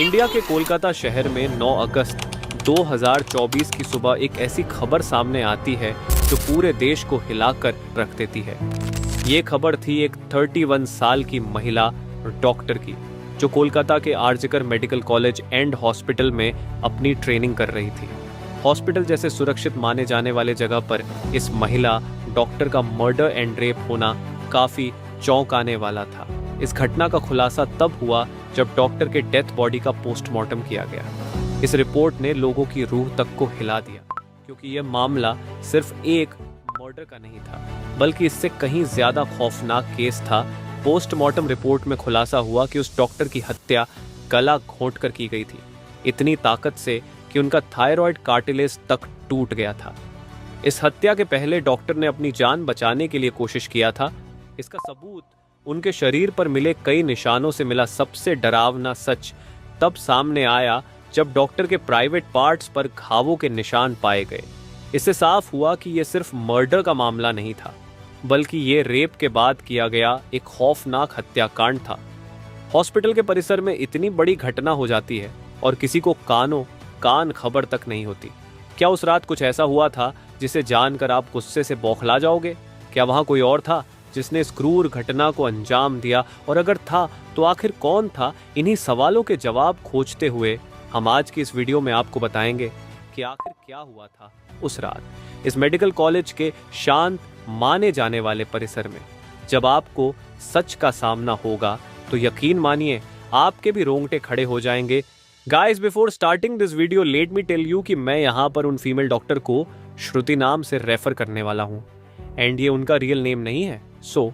India के कोलकाता शहर में 9 अगस्त 2024 की सुबह एक ऐसी खबर सामने आती है जो पूरे देश को हिलाकर रख देती है। ये खबर थी एक 31 साल की महिला डॉक्टर की, जो कोलकाता के आरजिकर मेडिकल कॉलेज एंड हॉस्पिटल में अपनी ट्रेनिंग कर रही थी। हॉस्पिटल जैसे सुरक्षित माने जाने वाले जगह पर इस महिला डॉक्टर का मर्डर एंड रेप होना काफी चौंकाने वाला था। इस घटना का खुलासा तब हुआ जब डॉक्टर के डेथ बॉडी का पोस्टमार्टम किया गया। इस रिपोर्ट ने लोगों की रूह तक को हिला दिया, क्योंकि यह मामला सिर्फ एक मर्डर का नहीं था, बल्कि इससे कहीं ज्यादा खौफनाक केस था। पोस्टमार्टम रिपोर्ट में खुलासा हुआ कि उस डॉक्टर की हत्या गला घोंटकर की गई थी, इतनी ताकत से कि उनका थायराइड कार्टिलेज तक टूट गया था। इस हत्या के पहले डॉक्टर ने अपनी जान बचाने के लिए कोशिश किया था। इसका सबूत उनके शरीर पर मिले कई निशानों से मिला। सबसे डरावना सच तब सामने आया जब डॉक्टर के प्राइवेट पार्ट्स पर घावों के निशान पाए गए। इससे साफ हुआ कि यह सिर्फ मर्डर का मामला नहीं था, बल्कि ये रेप के बाद किया गया एक खौफनाक हत्याकांड था। हॉस्पिटल के परिसर में इतनी बड़ी घटना हो जाती है और किसी को कान खबर तक नहीं होती। क्या उस रात कुछ ऐसा हुआ था जिसे जानकर आप गुस्से से बौखला जाओगे? क्या वहां कोई और था जिसने इस क्रूर घटना को अंजाम दिया? और अगर था तो आखिर कौन था? इन्हीं सवालों के जवाब खोजते हुए हम आज की इस वीडियो में आपको बताएंगे कि आखिर क्या हुआ था उस रात इस मेडिकल कॉलेज के शांत माने जाने वाले परिसर में। जब आपको सच का सामना होगा तो यकीन मानिए आपके भी रोंगटे खड़े हो जाएंगे। Guys, before starting this video let me tell you कि मैं यहाँ पर उन फीमेल डॉक्टर को श्रुति नाम से रेफर करने वाला हूँ, एंड ये उनका रियल नेम नहीं है। सो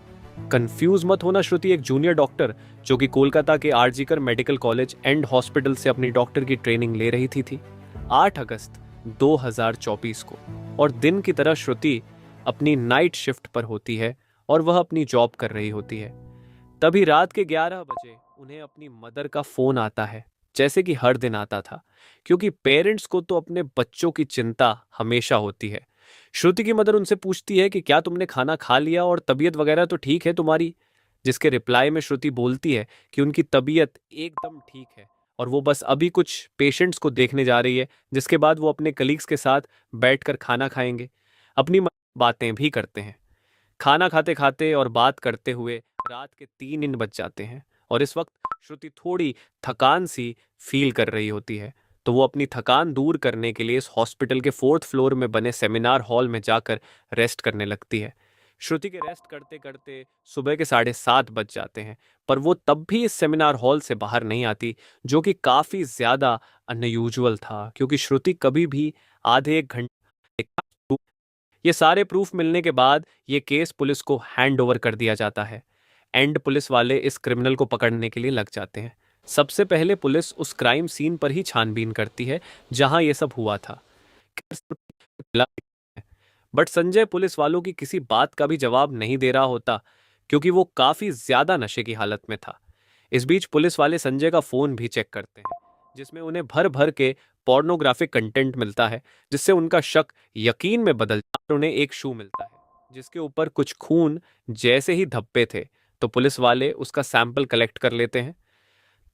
कंफ्यूज मत होना। श्रुति एक जूनियर डॉक्टर जो कि कोलकाता के आरजिकर मेडिकल कॉलेज एंड हॉस्पिटल से अपनी डॉक्टर की ट्रेनिंग ले रही थी 8 अगस्त 2024 को। और दिन की तरह श्रुति अपनी नाइट शिफ्ट पर होती है और वह अपनी जॉब कर रही होती है। तभी रात के 11 बजे उन्हें अपनी मदर का फोन आता है, जैसे कि हर दिन आता था, क्योंकि पेरेंट्स को तो अपने बच्चों की चिंता हमेशा होती है। श्रुति की मदर उनसे पूछती है कि क्या तुमने खाना खा लिया और तबीयत वगैरह तो ठीक है तुम्हारी? जिसके रिप्लाई में श्रुति बोलती है कि उनकी तबीयत एकदम ठीक है और वो बस अभी कुछ पेशेंट्स को देखने जा रही है, जिसके बाद वो अपने कलीग्स के साथ बैठकर खाना खाएंगे। अपनी बातें भी करते हैं। खाना खाते खाते और बात करते हुए रात के 3 बज जाते हैं और इस वक्त श्रुति थोड़ी थकान सी फील कर रही होती है। तो वो अपनी थकान दूर करने के लिए इस हॉस्पिटल के 4th फ्लोर में बने सेमिनार हॉल में जाकर रेस्ट करने लगती है। श्रुति के रेस्ट करते करते सुबह के 7:30 बज जाते हैं, पर वो तब भी इस सेमिनार हॉल से बाहर नहीं आती, जो कि काफ़ी ज़्यादा अनयूजुअल था, क्योंकि श्रुति कभी भी आधे एक घंटे। ये सारे प्रूफ मिलने के बाद ये केस पुलिस को हैंड ओवर कर दिया जाता है एंड पुलिस वाले इस क्रिमिनल को पकड़ने के लिए लग जाते हैं। सबसे पहले पुलिस उस क्राइम सीन पर ही छानबीन करती है जहां ये सब हुआ था। बट संजय पुलिस वालों की किसी बात का भी जवाब नहीं दे रहा होता, क्योंकि वो काफी ज्यादा नशे की हालत में था। इस बीच पुलिस वाले संजय का फोन भी चेक करते हैं, जिसमें उन्हें भर भर के पोर्नोग्राफिक कंटेंट मिलता है, जिससे उनका शक यकीन में बदल जाता है। उन्हें एक शू मिलता है जिसके ऊपर कुछ खून जैसे ही धब्बे थे, तो पुलिस वाले उसका सैंपल कलेक्ट कर लेते हैं।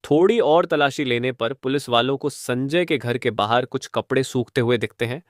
थोड़ी और तलाशी लेने पर पुलिस वालों को संजय के घर के बाहर कुछ कपड़े सूखते हुए दिखते हैं,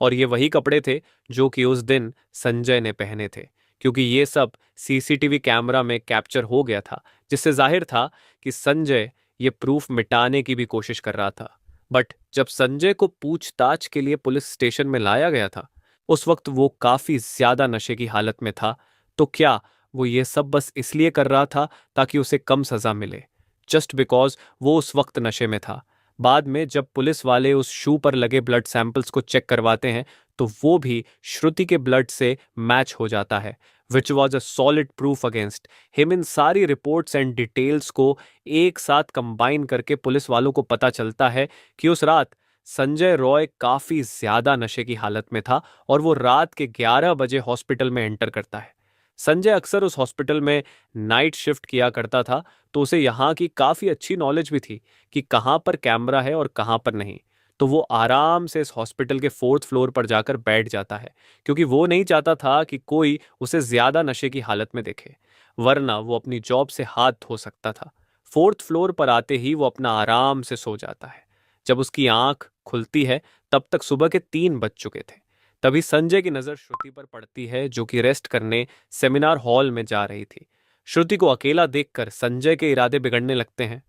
और ये वही कपड़े थे जो कि उस दिन संजय ने पहने थे, क्योंकि ये सब सीसीटीवी कैमरा में कैप्चर हो गया था, जिससे जाहिर था कि संजय ये प्रूफ मिटाने की भी कोशिश कर रहा था। बट जब संजय को पूछताछ के लिए पुलिस स्टेशन में लाया गया था, उस वक्त वो काफी ज्यादा नशे की हालत में था। तो क्या वो ये सब बस इसलिए कर रहा था ताकि उसे कम सजा मिले, जस्ट बिकॉज वो उस वक्त नशे में था? बाद में जब पुलिस वाले उस शू पर लगे ब्लड सैंपल्स को चेक करवाते हैं, तो वो भी श्रुति के ब्लड से मैच हो जाता है, which was a solid proof against him. इन सारी रिपोर्ट्स एंड डिटेल्स को एक साथ कंबाइन करके पुलिस वालों को पता चलता है कि उस रात संजय रॉय काफी ज्यादा नशे की हालत में था और वो रात के 11 बजे हॉस्पिटल में एंटर करता है। संजय अक्सर उस हॉस्पिटल में नाइट शिफ्ट किया करता था, तो उसे यहाँ की काफ़ी अच्छी नॉलेज भी थी कि कहाँ पर कैमरा है और कहाँ पर नहीं। तो वो आराम से इस हॉस्पिटल के 4th फ्लोर पर जाकर बैठ जाता है, क्योंकि वो नहीं चाहता था कि कोई उसे ज़्यादा नशे की हालत में देखे, वरना वो अपनी जॉब से हाथ धो सकता था। 4th फ्लोर पर आते ही वो अपना आराम से सो जाता है। जब उसकी आंख खुलती है तब तक सुबह के 3 बज चुके थे। तभी संजय की नजर श्रुति पर पड़ती है, जो कि रेस्ट करने सेमिनार हॉल में जा रही थी। श्रुति को अकेला देखकर संजय के इरादे बिगड़ने लगते हैं।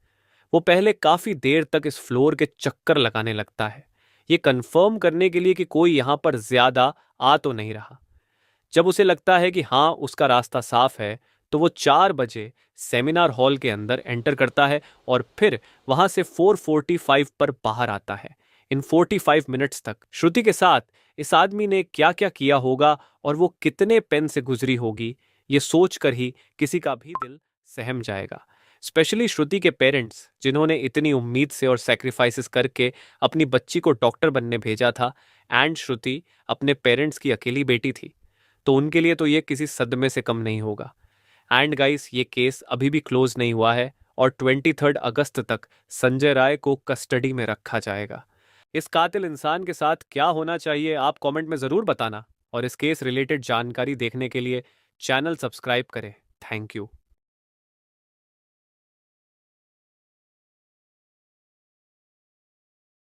वो पहले काफी देर तक इस फ्लोर के चक्कर लगाने लगता है, ये कंफर्म करने के लिए कि कोई यहां पर ज्यादा आ तो नहीं रहा। जब उसे लगता है कि हाँ उसका रास्ता साफ है, तो वो 4 बजे सेमिनार हॉल के अंदर एंटर करता है और फिर वहां से 4:45 पर बाहर आता है। इन 45 मिनट्स तक श्रुति के साथ इस आदमी ने क्या क्या किया होगा और वो कितने पेन से गुजरी होगी, ये सोचकर ही किसी का भी दिल सहम जाएगा। स्पेशली श्रुति के पेरेंट्स, जिन्होंने इतनी उम्मीद से और सेक्रीफाइसेस करके अपनी बच्ची को डॉक्टर बनने भेजा था, एंड श्रुति अपने पेरेंट्स की अकेली बेटी थी, तो उनके लिए तो ये किसी सदमे से कम नहीं होगा। एंड गाइस, ये केस अभी भी क्लोज नहीं हुआ है और 23 अगस्त तक संजय राय को कस्टडी में रखा जाएगा। इस कातिल इंसान के साथ क्या होना चाहिए, आप कमेंट में ज़रूर बताना, और इस केस रिलेटेड जानकारी देखने के लिए चैनल सब्सक्राइब करें। Thank you.